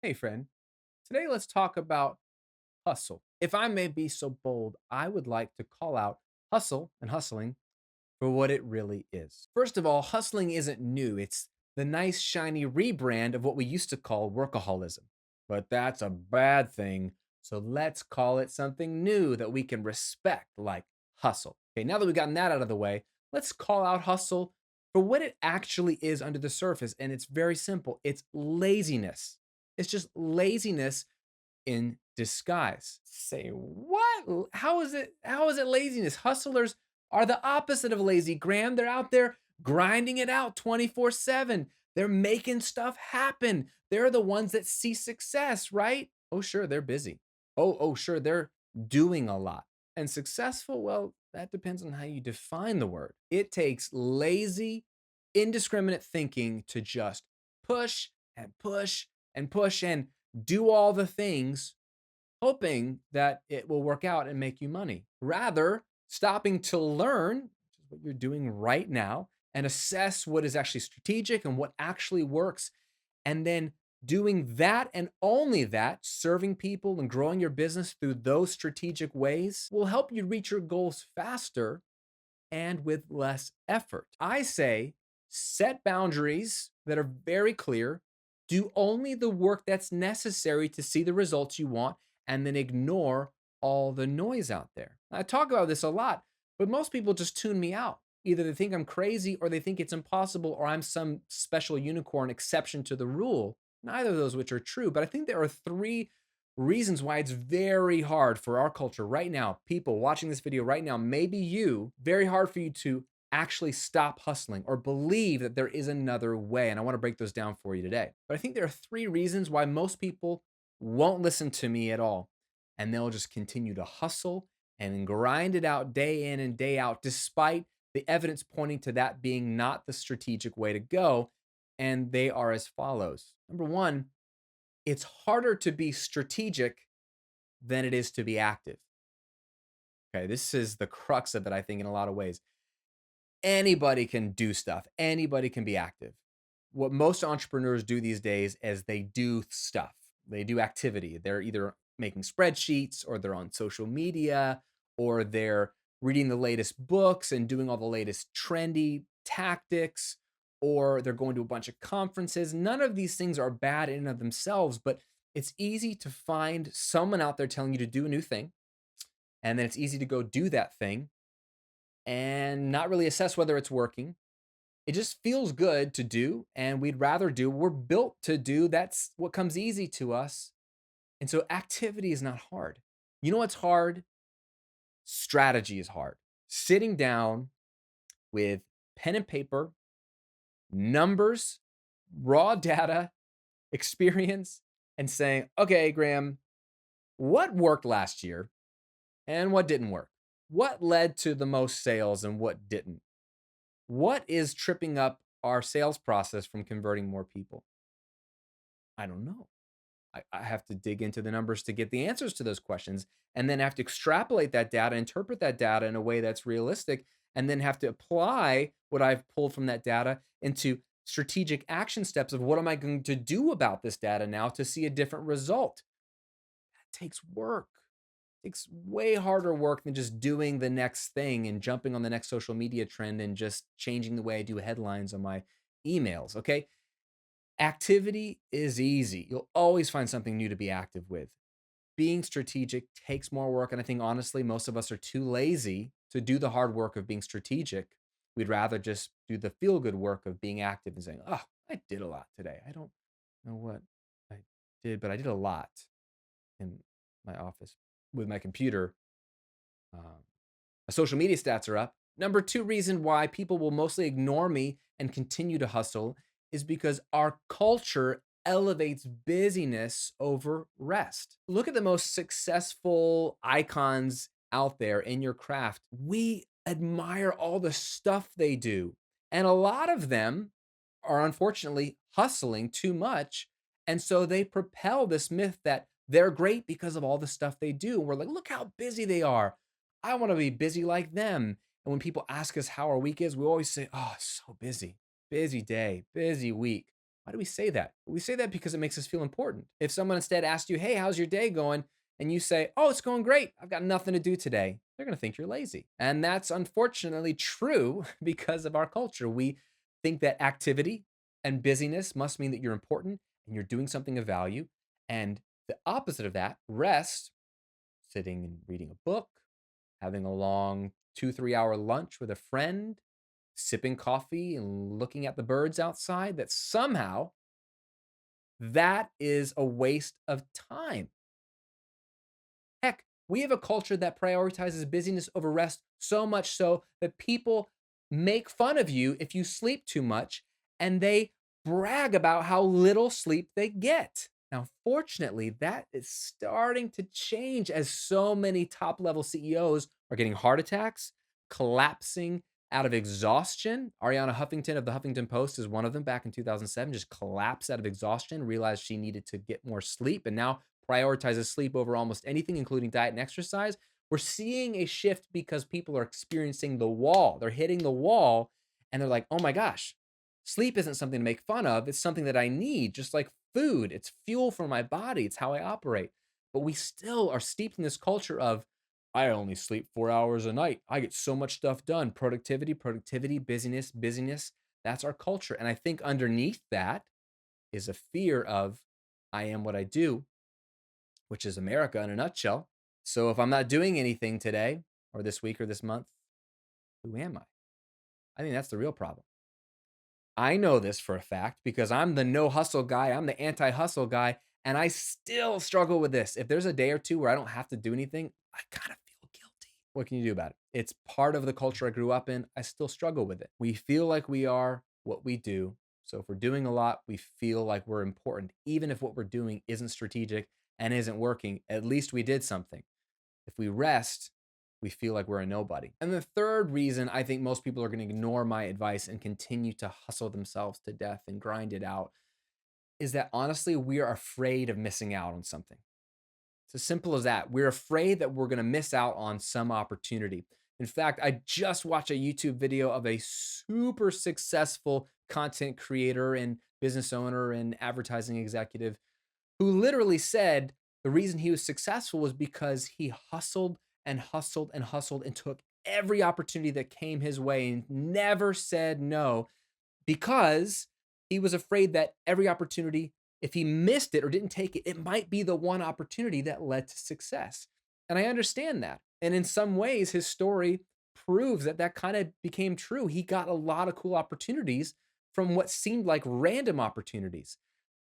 Hey, friend. Today, let's talk about hustle. If I may be so bold, I would like to call out hustle and hustling for what it really is. First of all, hustling isn't new, it's the nice, shiny rebrand of what we used to call workaholism. But that's a bad thing. So let's call it something new that we can respect, like hustle. Okay, now that we've gotten that out of the way, let's call out hustle for what it actually is under the surface. And it's very simple it's laziness. It's just laziness in disguise. Say what? How is it laziness? Hustlers are the opposite of lazy, Graham. They're out there grinding it out 24/7. They're making stuff happen. They're the ones that see success, right? Oh sure, they're busy. Oh sure, they're doing a lot. And successful, well, that depends on how you define the word. It takes lazy, indiscriminate thinking to just push and push and push and do all the things, hoping that it will work out and make you money. Rather, stopping to learn, which is what you're doing right now, and assess what is actually strategic and what actually works. And then doing that and only that, serving people and growing your business through those strategic ways will help you reach your goals faster and with less effort. I say set boundaries that are very clear, do only the work that's necessary to see the results you want, and then ignore all the noise out there. I talk about this a lot, but most people just tune me out. Either they think I'm crazy or they think it's impossible or I'm some special unicorn exception to the rule. Neither of those which are true, but I think there are three reasons why it's very hard for our culture right now, people watching this video right now, maybe you, very hard for you to actually stop hustling or believe that there is another way. And I want to break those down for you today. But I think there are three reasons why most people won't listen to me at all. And they'll just continue to hustle and grind it out day in and day out, despite the evidence pointing to that being not the strategic way to go. And they are as follows. Number one, it's harder to be strategic than it is to be active. Okay, this is the crux of it, I think, in a lot of ways. Anybody can do stuff, anybody can be active. What most entrepreneurs do these days is they do stuff, they do activity. They're either making spreadsheets or they're on social media or they're reading the latest books and doing all the latest trendy tactics or they're going to a bunch of conferences. None of these things are bad in and of themselves, but it's easy to find someone out there telling you to do a new thing. And then it's easy to go do that thing and not really assess whether it's working. It just feels good to do, and we'd rather do. We're built to do. That's what comes easy to us. And so activity is not hard. You know what's hard? Strategy is hard. Sitting down with pen and paper, numbers, raw data, experience, and saying, okay, Graham, what worked last year and what didn't work? What led to the most sales and what didn't? What is tripping up our sales process from converting more people? I don't know. I have to dig into the numbers to get the answers to those questions and then have to extrapolate that data, interpret that data in a way that's realistic, and then have to apply what I've pulled from that data into strategic action steps of what am I going to do about this data now to see a different result. That takes work. Takes way harder work than just doing the next thing and jumping on the next social media trend and just changing the way I do headlines on my emails. Okay. Activity is easy. You'll always find something new to be active with. Being strategic takes more work. And I think honestly, most of us are too lazy to do the hard work of being strategic. We'd rather just do the feel good work of being active and saying, oh, I did a lot today. I don't know what I did, but I did a lot in my office with my computer. Um, my social media stats are up. Number two reason why people will mostly ignore me and continue to hustle is because our culture elevates busyness over rest. Look at the most successful icons out there in your craft. We admire all the stuff they do. And a lot of them are unfortunately hustling too much. And so they propel this myth that they're great because of all the stuff they do. We're like, look how busy they are. I want to be busy like them. And when people ask us how our week is, we always say, oh, so busy, busy day, busy week. Why do we say that? We say that because it makes us feel important. If someone instead asked you, hey, how's your day going? And you say, oh, it's going great. I've got nothing to do today. They're going to think you're lazy. And that's unfortunately true because of our culture. We think that activity and busyness must mean that you're important and you're doing something of value. And the opposite of that, rest, sitting and reading a book, having a long 2, 3 hour lunch with a friend, sipping coffee and looking at the birds outside, that somehow that is a waste of time. Heck, we have a culture that prioritizes busyness over rest so much so that people make fun of you if you sleep too much and they brag about how little sleep they get. Now, fortunately, that is starting to change as so many top level CEOs are getting heart attacks, collapsing out of exhaustion. Ariana Huffington of the Huffington Post is one of them back in 2007, just collapsed out of exhaustion, realized she needed to get more sleep, and now prioritizes sleep over almost anything, including diet and exercise. We're seeing a shift because people are experiencing the wall. They're hitting the wall and they're like, oh my gosh, sleep isn't something to make fun of. It's something that I need, just like food. It's fuel for my body, it's how I operate. But we still are steeped in this culture of, I only sleep 4 hours a night. I get so much stuff done. Productivity, productivity, busyness, busyness. That's our culture. And I think underneath that is a fear of, I am what I do, which is America in a nutshell. So if I'm not doing anything today or this week or this month, who am I? I think that's the real problem. I know this for a fact because I'm the no hustle guy, I'm the anti hustle guy, and I still struggle with this. If there's a day or two where I don't have to do anything, I kind of feel guilty. What can you do about it? It's part of the culture I grew up in. I still struggle with it. We feel like we are what we do. So if we're doing a lot, we feel like we're important, even if what we're doing isn't strategic and isn't working. At least we did something. If we rest, we feel like we're a nobody. And the third reason I think most people are going to ignore my advice and continue to hustle themselves to death and grind it out is that honestly, we are afraid of missing out on something. It's as simple as that. We're afraid that we're going to miss out on some opportunity. In fact, I just watched a YouTube video of a super successful content creator and business owner and advertising executive who literally said the reason he was successful was because he hustled and hustled and hustled and took every opportunity that came his way and never said no because he was afraid that every opportunity, if he missed it or didn't take it, it might be the one opportunity that led to success. And I understand that. And in some ways, his story proves that that kind of became true. He got a lot of cool opportunities from what seemed like random opportunities.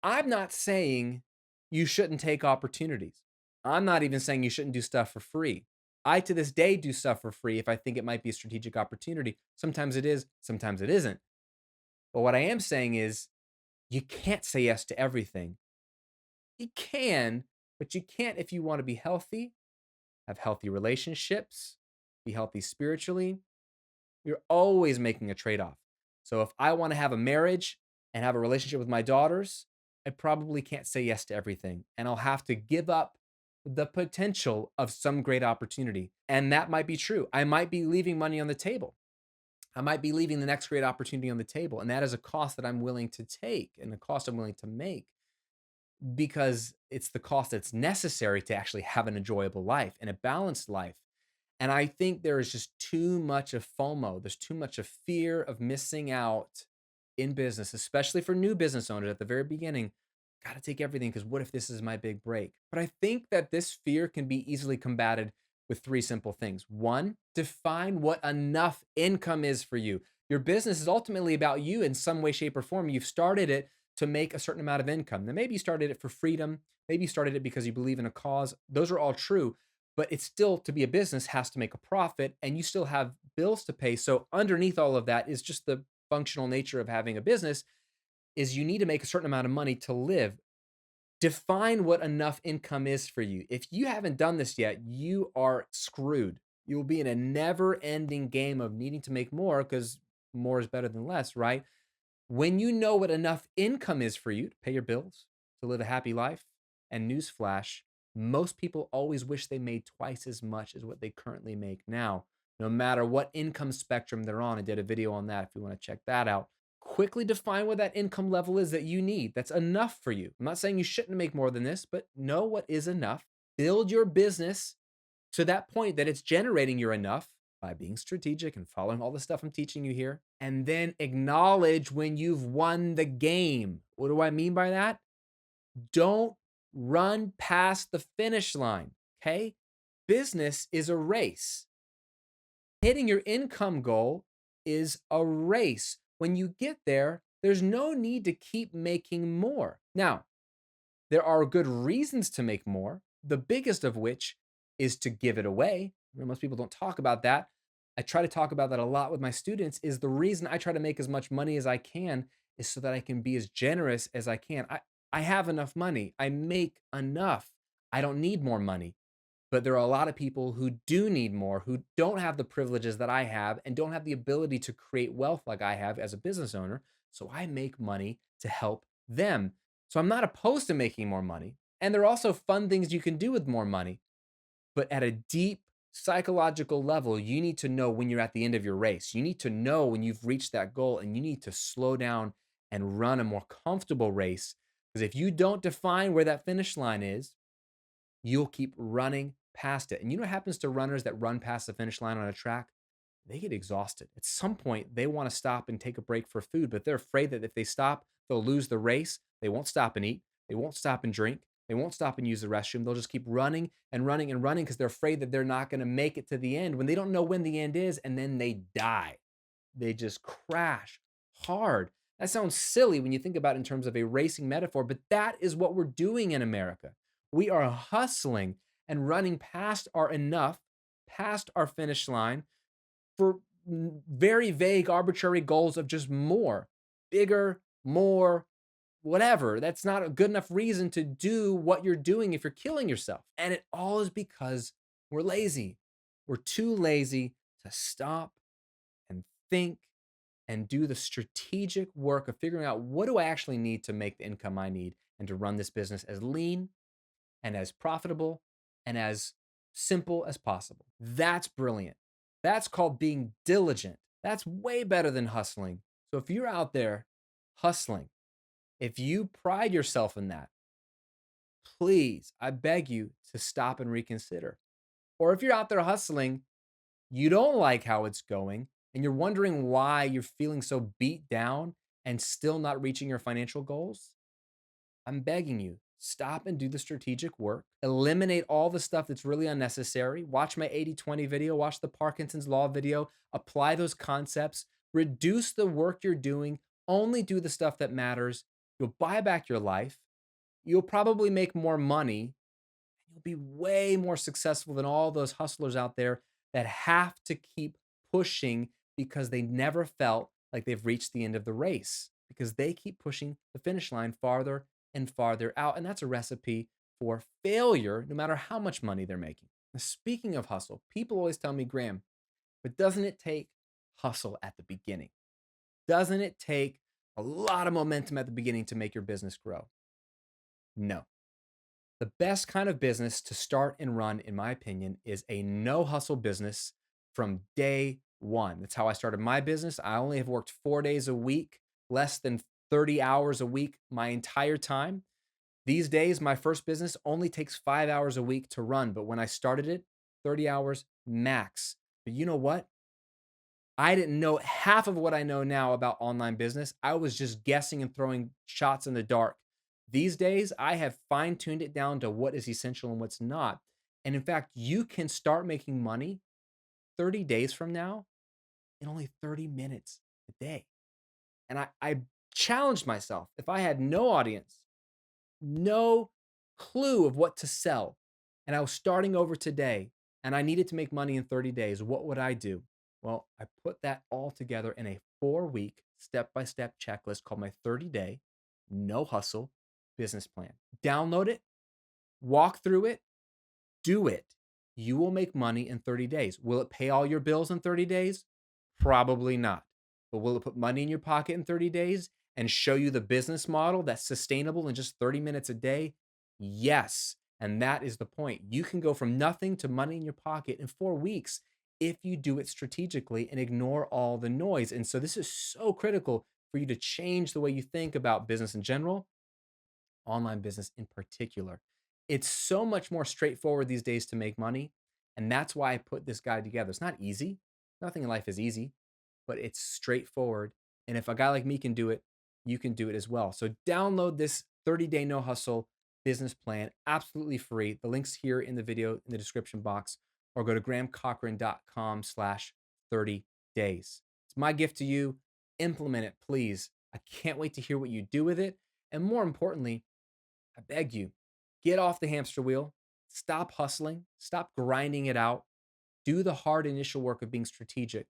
I'm not saying you shouldn't take opportunities. I'm not even saying you shouldn't do stuff for free. I, to this day, do stuff for free if I think it might be a strategic opportunity. Sometimes it is, sometimes it isn't. But what I am saying is you can't say yes to everything. You can, but you can't if you want to be healthy, have healthy relationships, be healthy spiritually. You're always making a trade off. So if I want to have a marriage and have a relationship with my daughters, I probably can't say yes to everything. And I'll have to give up the potential of some great opportunity. And that might be true. I might be leaving money on the table. I might be leaving the next great opportunity on the table. And that is a cost that I'm willing to take and a cost I'm willing to make because it's the cost that's necessary to actually have an enjoyable life and a balanced life. And I think there is just too much of FOMO. There's too much of fear of missing out in business, especially for new business owners at the very beginning. Got to take everything because what if this is my big break? But I think that this fear can be easily combated with three simple things. One, define what enough income is for you. Your business is ultimately about you in some way, shape, or form. You've started it to make a certain amount of income. Now, maybe you started it for freedom. Maybe you started it because you believe in a cause. Those are all true, but it's still, to be a business, has to make a profit and you still have bills to pay. So underneath all of that is just the functional nature of having a business is you need to make a certain amount of money to live. Define what enough income is for you. If you haven't done this yet, you are screwed. You will be in a never-ending game of needing to make more because more is better than less, right? When you know what enough income is for you to pay your bills, to live a happy life, and newsflash, most people always wish they made twice as much as what they currently make now, no matter what income spectrum they're on. I did a video on that if you want to check that out. quickly define what that income level is that you need. That's enough for you. I'm not saying you shouldn't make more than this, but know what is enough. Build your business to that point that it's generating your enough by being strategic and following all the stuff I'm teaching you here. And then acknowledge when you've won the game. What do I mean by that? Don't run past the finish line. Okay. Business is a race. Hitting your income goal is a race. When you get there, there's no need to keep making more. Now, there are good reasons to make more, the biggest of which is to give it away. Most people don't talk about that. I try to talk about that a lot with my students. Is the reason I try to make as much money as I can is so that I can be as generous as I can. I have enough money. I make enough. I don't need more money. But there are a lot of people who do need more, who don't have the privileges that I have and don't have the ability to create wealth like I have as a business owner. So I make money to help them. So I'm not opposed to making more money. And there are also fun things you can do with more money. But at a deep psychological level, you need to know when you're at the end of your race. You need to know when you've reached that goal, and you need to slow down and run a more comfortable race. Because if you don't define where that finish line is, you'll keep running past it. And you know what happens to runners that run past the finish line on a track? They get exhausted. At some point, they want to stop and take a break for food, but they're afraid that if they stop, they'll lose the race. They won't stop and eat. They won't stop and drink. They won't stop and use the restroom. They'll just keep running and running and running because they're afraid that they're not going to make it to the end when they don't know when the end is, and then they die. They just crash hard. That sounds silly when you think about it in terms of a racing metaphor, but that is what we're doing in America. We are hustling and running past our enough, past our finish line for very vague, arbitrary goals of just more, bigger, more, whatever. That's not a good enough reason to do what you're doing if you're killing yourself. And it all is because we're lazy. We're too lazy to stop and think and do the strategic work of figuring out what do I actually need to make the income I need and to run this business as lean and as profitable and as simple as possible. That's brilliant. That's called being diligent. That's way better than hustling. So if you're out there hustling, if you pride yourself in that, please, I beg you to stop and reconsider. Or if you're out there hustling, you don't like how it's going, and you're wondering why you're feeling so beat down and still not reaching your financial goals, I'm begging you, stop and do the strategic work. Eliminate all the stuff that's really unnecessary. Watch my 80-20 video, watch the Parkinson's Law video, apply those concepts, reduce the work you're doing, only do the stuff that matters. You'll buy back your life. You'll probably make more money. You'll be way more successful than all those hustlers out there that have to keep pushing because they never felt like they've reached the end of the race because they keep pushing the finish line farther and farther out. And that's a recipe for failure, no matter how much money they're making. Now, speaking of hustle, people always tell me, Graham, but doesn't it take hustle at the beginning? Doesn't it take a lot of momentum at the beginning to make your business grow? No. The best kind of business to start and run, in my opinion, is a no hustle business from day one. That's how I started my business. I only have worked 4 days a week, less than 30 hours a week my entire time. These days, my first business only takes 5 hours a week to run. But when I started it, 30 hours max. But you know what? I didn't know half of what I know now about online business. I was just guessing and throwing shots in the dark. These days, I have fine tuned it down to what is essential and what's not. And in fact, you can start making money 30 days from now in only 30 minutes a day. And I challenged myself if I had no audience, no clue of what to sell, and I was starting over today and I needed to make money in 30 days, what would I do? Well, I put that all together in a 4-week step-by-step checklist called my 30-day no hustle business plan. Download it, walk through it, do it. You will make money in 30 days. Will it pay all your bills in 30 days? Probably not. But will it put money in your pocket in 30 days and show you the business model that's sustainable in just 30 minutes a day? Yes. And that is the point. You can go from nothing to money in your pocket in 4 weeks if you do it strategically and ignore all the noise. And so this is so critical for you to change the way you think about business in general, online business in particular. It's so much more straightforward these days to make money. And that's why I put this guide together. It's not easy. Nothing in life is easy, but it's straightforward. And if a guy like me can do it, you can do it as well. So download this 30-day no hustle business plan absolutely free. The link's here in the video in the description box, or go to grahamcochrane.com/30 days. It's my gift to you. Implement it, please. I can't wait to hear what you do with it. And more importantly, I beg you, get off the hamster wheel, stop hustling, stop grinding it out, do the hard initial work of being strategic.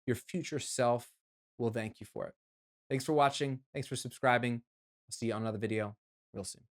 Your future self will thank you for it. Thanks for watching. Thanks for subscribing. I'll see you on another video real soon.